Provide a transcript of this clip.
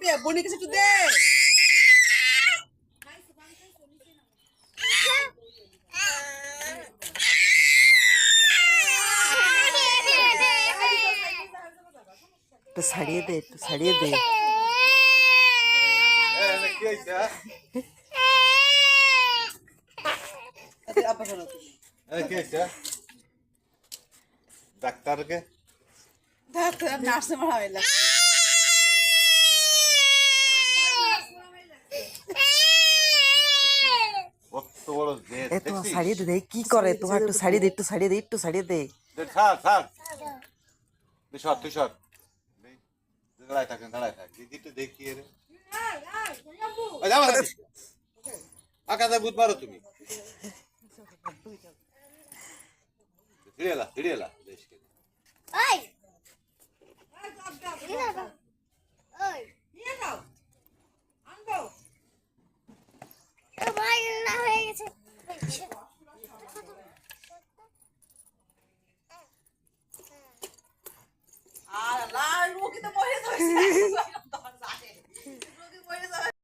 দে বনি কিছু একটু দে একটু ছাড়িয়ে দে একটু ছাড়িয়ে দে ডাক্তারকে ডাক্তার নার্সে মারাই লাগছে কত বড় জেদ এ তোমার ছাড়িয়ে দে কি করে তোমার একটু ছাড়িয়ে দে একটু ছাড়িয়ে দে একটু ছাড়িয়ে দে ছাড় তুই সর দাঁড়ায় থাক দিদিটা দেখিয়ে রে আকাশে বুধ মারো তুমি হিড়েলা দেশকে আর লাল মুখে তো মরে যাচ্ছে